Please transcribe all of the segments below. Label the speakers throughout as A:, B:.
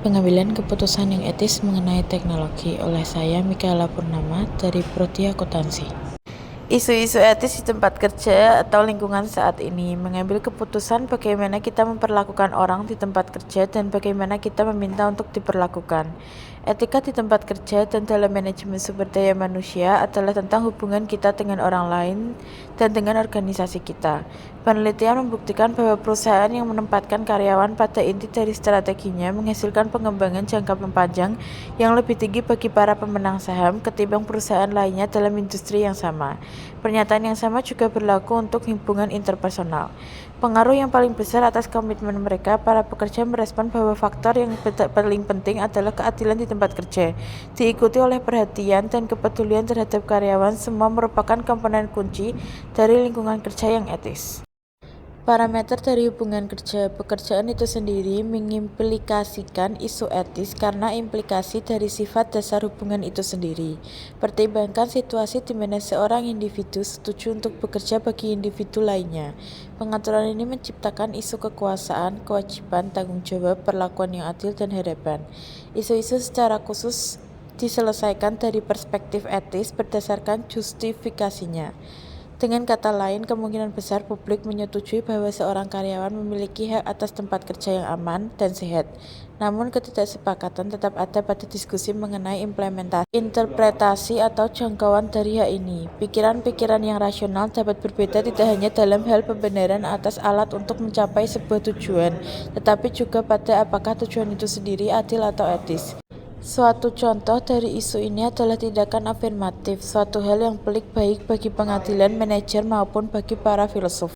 A: Pengambilan keputusan yang etis mengenai teknologi oleh saya, Mikaela Purnama, dari Prodi Akuntansi. Isu-isu etis di tempat kerja atau lingkungan saat ini. Mengambil keputusan bagaimana kita memperlakukan orang di tempat kerja dan bagaimana kita meminta untuk diperlakukan. Etika di tempat kerja dan dalam manajemen sumber daya manusia adalah tentang hubungan kita dengan orang lain dan dengan organisasi kita. Penelitian membuktikan bahwa perusahaan yang menempatkan karyawan pada inti dari strateginya menghasilkan pengembangan jangka panjang yang lebih tinggi bagi para pemenang saham ketimbang perusahaan lainnya dalam industri yang sama. Pernyataan yang sama juga berlaku untuk hubungan interpersonal. Pengaruh yang paling besar atas komitmen mereka, para pekerja merespon bahwa faktor yang paling penting adalah keadilan di tempat kerja, diikuti oleh perhatian dan kepedulian terhadap karyawan. Semua merupakan komponen kunci dari lingkungan kerja yang etis. Parameter dari hubungan kerja pekerjaan itu sendiri mengimplikasikan isu etis karena implikasi dari sifat dasar hubungan itu sendiri. Pertimbangkan situasi di mana seorang individu setuju untuk bekerja bagi individu lainnya. Pengaturan ini menciptakan isu kekuasaan, kewajiban, tanggung jawab, perlakuan yang adil, dan harapan. Isu-isu secara khusus diselesaikan dari perspektif etis berdasarkan justifikasinya. Dengan kata lain, kemungkinan besar publik menyetujui bahwa seorang karyawan memiliki hak atas tempat kerja yang aman dan sehat. Namun ketidaksepakatan tetap ada pada diskusi mengenai implementasi, interpretasi, atau jangkauan dari hak ini. Pikiran-pikiran yang rasional dapat berbeda tidak hanya dalam hal pembenaran atas alat untuk mencapai sebuah tujuan, tetapi juga pada apakah tujuan itu sendiri adil atau etis. Suatu contoh dari isu ini adalah tindakan afirmatif, suatu hal yang pelik baik bagi pengadilan, manajer, maupun bagi para filsuf.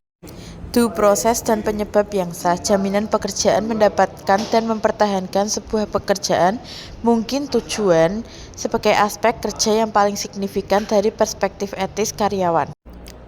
A: Due process dan penyebab yang sah, jaminan pekerjaan mendapatkan dan mempertahankan sebuah pekerjaan, mungkin tujuan, sebagai aspek kerja yang paling signifikan dari perspektif etis karyawan.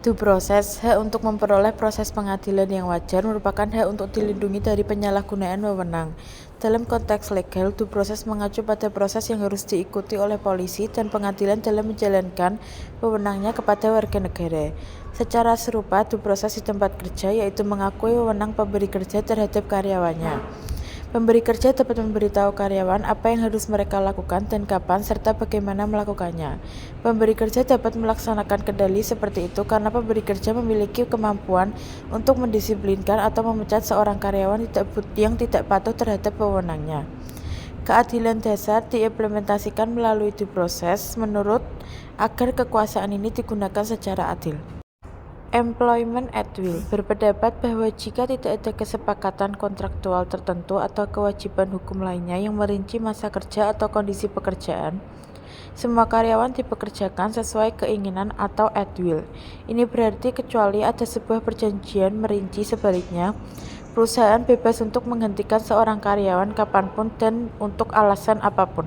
A: Due process, hak untuk memperoleh proses pengadilan yang wajar, merupakan hak untuk dilindungi dari penyalahgunaan wewenang. Dalam konteks legal, due process mengacu pada proses yang harus diikuti oleh polisi dan pengadilan dalam menjalankan wewenangnya kepada warga negara. Secara serupa, due process di tempat kerja yaitu mengakui wewenang pemberi kerja terhadap karyawannya. Pemberi kerja dapat memberitahu karyawan apa yang harus mereka lakukan dan kapan, serta bagaimana melakukannya. Pemberi kerja dapat melaksanakan kendali seperti itu karena pemberi kerja memiliki kemampuan untuk mendisiplinkan atau memecat seorang karyawan yang tidak patuh terhadap wewenangnya. Keadilan dasar diimplementasikan melalui due process menurut agar kekuasaan ini digunakan secara adil. Employment at will berpendapat bahwa jika tidak ada kesepakatan kontraktual tertentu atau kewajiban hukum lainnya yang merinci masa kerja atau kondisi pekerjaan, semua karyawan dipekerjakan sesuai keinginan atau at will. Ini berarti kecuali ada sebuah perjanjian merinci sebaliknya, perusahaan bebas untuk menghentikan seorang karyawan kapanpun dan untuk alasan apapun.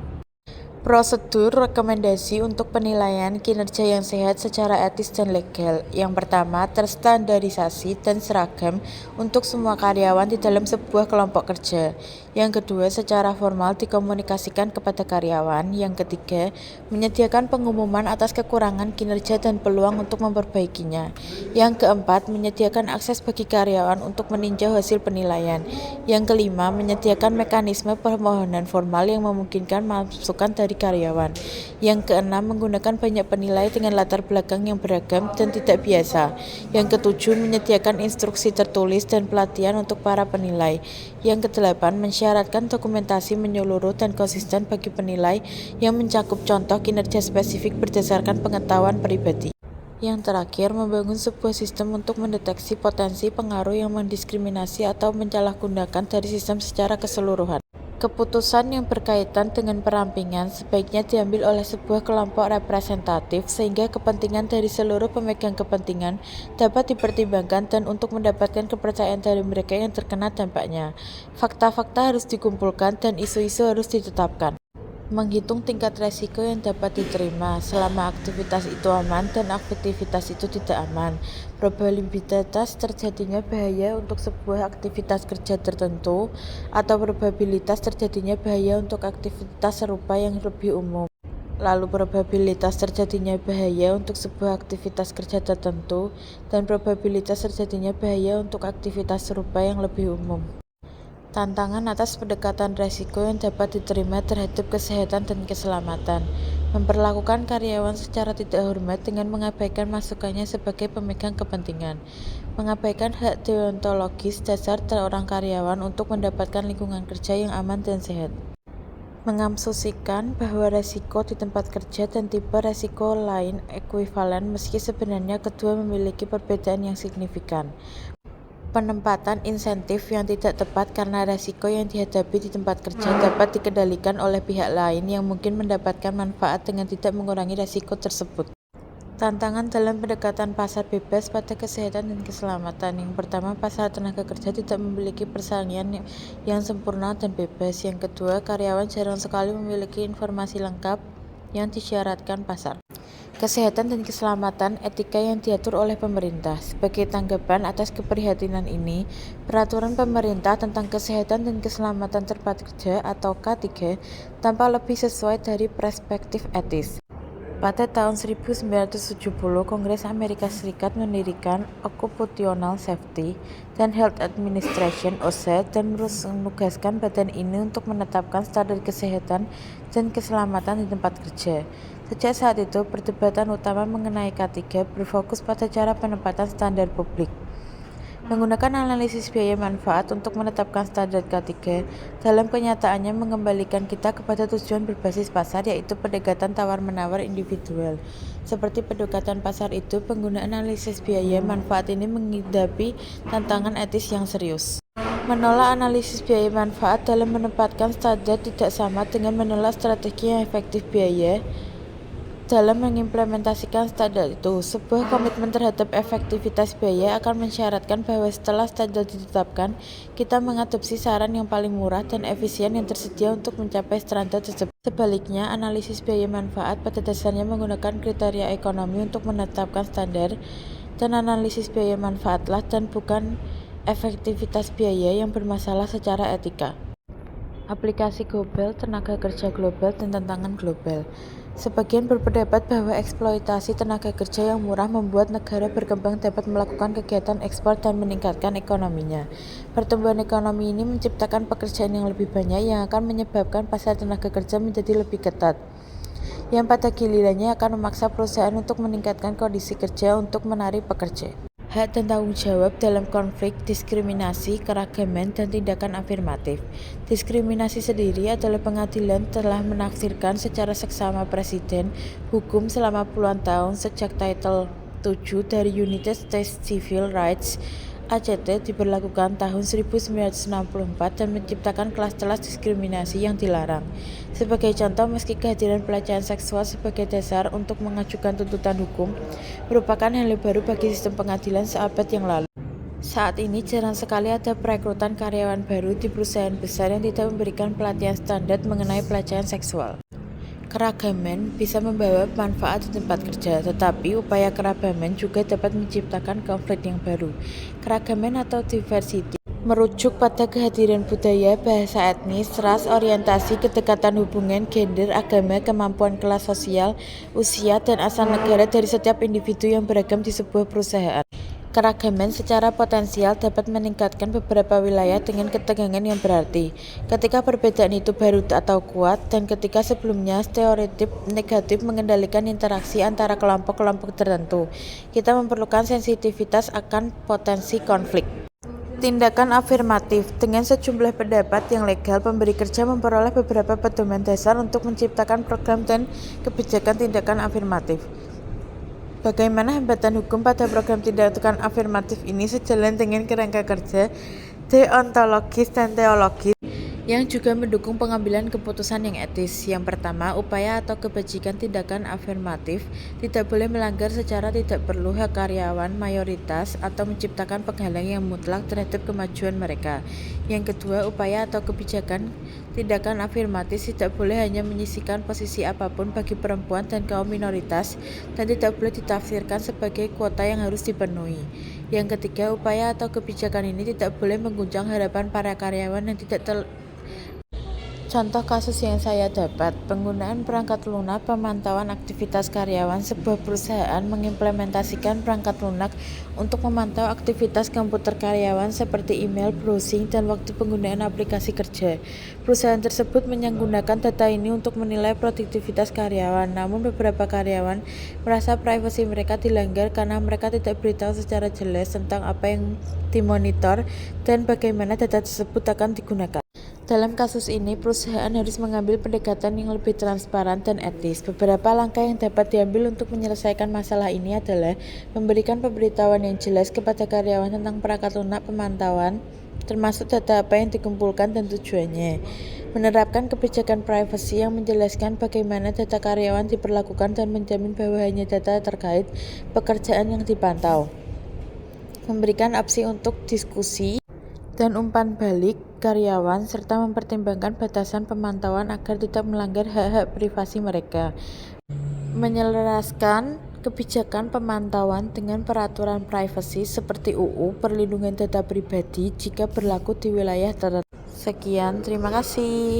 A: Prosedur rekomendasi untuk penilaian kinerja yang sehat secara etis dan legal. Yang pertama, terstandarisasi dan seragam untuk semua karyawan di dalam sebuah kelompok kerja. Yang kedua, secara formal dikomunikasikan kepada karyawan. Yang ketiga, menyediakan pengumuman atas kekurangan kinerja dan peluang untuk memperbaikinya. Yang keempat, menyediakan akses bagi karyawan untuk meninjau hasil penilaian. Yang kelima, menyediakan mekanisme permohonan formal yang memungkinkan masukan dari karyawan. Yang keenam, menggunakan banyak penilai dengan latar belakang yang beragam dan tidak biasa. Yang ketujuh, menyediakan instruksi tertulis dan pelatihan untuk para penilai. Yang kedelapan, mensyaratkan dokumentasi menyeluruh dan konsisten bagi penilai yang mencakup contoh kinerja spesifik berdasarkan pengetahuan pribadi. Yang terakhir, membangun sebuah sistem untuk mendeteksi potensi pengaruh yang mendiskriminasi atau menyalahgunakan dari sistem secara keseluruhan. Keputusan yang berkaitan dengan perampingan sebaiknya diambil oleh sebuah kelompok representatif sehingga kepentingan dari seluruh pemegang kepentingan dapat dipertimbangkan dan untuk mendapatkan kepercayaan dari mereka yang terkena dampaknya. Fakta-fakta harus dikumpulkan dan isu-isu harus ditetapkan. Menghitung tingkat resiko yang dapat diterima selama aktivitas itu aman dan aktivitas itu tidak aman. Probabilitas terjadinya bahaya untuk sebuah aktivitas kerja tertentu atau probabilitas terjadinya bahaya untuk aktivitas serupa yang lebih umum. Lalu probabilitas terjadinya bahaya untuk sebuah aktivitas kerja tertentu dan probabilitas terjadinya bahaya untuk aktivitas serupa yang lebih umum. Tantangan atas pendekatan resiko yang dapat diterima terhadap kesehatan dan keselamatan. Memperlakukan karyawan secara tidak hormat dengan mengabaikan masukannya sebagai pemegang kepentingan. Mengabaikan hak deontologis dasar seorang karyawan untuk mendapatkan lingkungan kerja yang aman dan sehat. Mengasumsikan bahwa resiko di tempat kerja dan tipe resiko lain ekuivalen meski sebenarnya kedua memiliki perbedaan yang signifikan. Penempatan insentif yang tidak tepat karena resiko yang dihadapi di tempat kerja dapat dikendalikan oleh pihak lain yang mungkin mendapatkan manfaat dengan tidak mengurangi resiko tersebut. Tantangan dalam pendekatan pasar bebas pada kesehatan dan keselamatan. Yang pertama, pasar tenaga kerja tidak memiliki persaingan yang sempurna dan bebas. Yang kedua, karyawan jarang sekali memiliki informasi lengkap yang disyaratkan pasar. Kesehatan dan keselamatan etika yang diatur oleh pemerintah. Sebagai tanggapan atas keprihatinan ini, Peraturan Pemerintah tentang Kesehatan dan Keselamatan Tempat Kerja atau K3 tampak lebih sesuai dari perspektif etis. Pada tahun 1970, Kongres Amerika Serikat mendirikan Occupational Safety and Health Administration (OSHA) dan menugaskan badan ini untuk menetapkan standar kesehatan dan keselamatan di tempat kerja. Sejak saat itu, perdebatan utama mengenai K3 berfokus pada cara penempatan standar publik. Menggunakan analisis biaya manfaat untuk menetapkan standar K3, dalam kenyataannya mengembalikan kita kepada tujuan berbasis pasar, yaitu pendekatan tawar-menawar individual. Seperti pendekatan pasar itu, penggunaan analisis biaya manfaat ini menghadapi tantangan etis yang serius. Menolak analisis biaya manfaat dalam menempatkan standar tidak sama dengan menolak strategi yang efektif biaya dalam mengimplementasikan standar itu. Sebuah komitmen terhadap efektivitas biaya akan mensyaratkan bahwa setelah standar ditetapkan, kita mengadopsi saran yang paling murah dan efisien yang tersedia untuk mencapai standar tersebut. Sebaliknya, analisis biaya manfaat pada dasarnya menggunakan kriteria ekonomi untuk menetapkan standar, dan analisis biaya manfaatlah dan bukan efektivitas biaya yang bermasalah secara etika. Aplikasi global, tenaga kerja global, dan tantangan global. Sebagian berpendapat bahwa eksploitasi tenaga kerja yang murah membuat negara berkembang dapat melakukan kegiatan ekspor dan meningkatkan ekonominya. Pertumbuhan ekonomi ini menciptakan pekerjaan yang lebih banyak yang akan menyebabkan pasar tenaga kerja menjadi lebih ketat, yang pada gilirannya akan memaksa perusahaan untuk meningkatkan kondisi kerja untuk menarik pekerja. Hak dan tanggung jawab dalam konflik, diskriminasi, keragaman, dan tindakan afirmatif. Diskriminasi sendiri adalah pengadilan telah menafsirkan secara seksama Presiden hukum selama puluhan tahun sejak Title 7 dari United States Civil Rights ACT diberlakukan tahun 1964 dan menciptakan kelas-kelas diskriminasi yang dilarang. Sebagai contoh, meski kehadiran pelecehan seksual sebagai dasar untuk mengajukan tuntutan hukum merupakan hal yang baru bagi sistem pengadilan seabad yang lalu. Saat ini jarang sekali ada perekrutan karyawan baru di perusahaan besar yang tidak memberikan pelatihan standar mengenai pelecehan seksual. Keragaman bisa membawa manfaat di tempat kerja, tetapi upaya keragaman juga dapat menciptakan konflik yang baru. Keragaman atau diversity merujuk pada kehadiran budaya, bahasa etnis, ras, orientasi, kedekatan hubungan, gender, agama, kemampuan kelas sosial, usia, dan asal negara dari setiap individu yang beragam di sebuah perusahaan. Keragaman secara potensial dapat meningkatkan beberapa wilayah dengan ketegangan yang berarti, ketika perbedaan itu baru atau kuat, dan ketika sebelumnya stereotip negatif mengendalikan interaksi antara kelompok-kelompok tertentu. Kita memerlukan sensitivitas akan potensi konflik. Tindakan afirmatif. Dengan sejumlah pendapat yang legal, pemberi kerja memperoleh beberapa pedoman dasar untuk menciptakan program dan kebijakan tindakan afirmatif. Bagaimana hambatan hukum pada program tindakan afirmatif ini sejalan dengan kerangka kerja deontologis dan teologis yang juga mendukung pengambilan keputusan yang etis. Yang pertama, upaya atau kebajikan tindakan afirmatif tidak boleh melanggar secara tidak perlu hak karyawan mayoritas atau menciptakan penghalang yang mutlak terhadap kemajuan mereka. Yang kedua, upaya atau kebijakan tindakan afirmatif tidak boleh hanya menyisihkan posisi apapun bagi perempuan dan kaum minoritas dan tidak boleh ditafsirkan sebagai kuota yang harus dipenuhi. Yang ketiga, upaya atau kebijakan ini tidak boleh mengguncang harapan para karyawan yang Contoh kasus yang saya dapat, penggunaan perangkat lunak pemantauan aktivitas karyawan. Sebuah perusahaan mengimplementasikan perangkat lunak untuk memantau aktivitas komputer karyawan seperti email, browsing, dan waktu penggunaan aplikasi kerja. Perusahaan tersebut menggunakan data ini untuk menilai produktivitas karyawan, namun beberapa karyawan merasa privasi mereka dilanggar karena mereka tidak beritahu secara jelas tentang apa yang dimonitor dan bagaimana data tersebut akan digunakan. Dalam kasus ini, perusahaan harus mengambil pendekatan yang lebih transparan dan etis. Beberapa langkah yang dapat diambil untuk menyelesaikan masalah ini adalah memberikan pemberitahuan yang jelas kepada karyawan tentang perangkat lunak pemantauan, termasuk data apa yang dikumpulkan dan tujuannya. Menerapkan kebijakan privasi yang menjelaskan bagaimana data karyawan diperlakukan dan menjamin bahwa hanya data terkait pekerjaan yang dipantau. Memberikan opsi untuk diskusi dan umpan balik karyawan, serta mempertimbangkan batasan pemantauan agar tidak melanggar hak-hak privasi mereka. Menyelaraskan kebijakan pemantauan dengan peraturan privasi seperti UU Perlindungan Data Pribadi jika berlaku di wilayah tertentu. Sekian, terima kasih.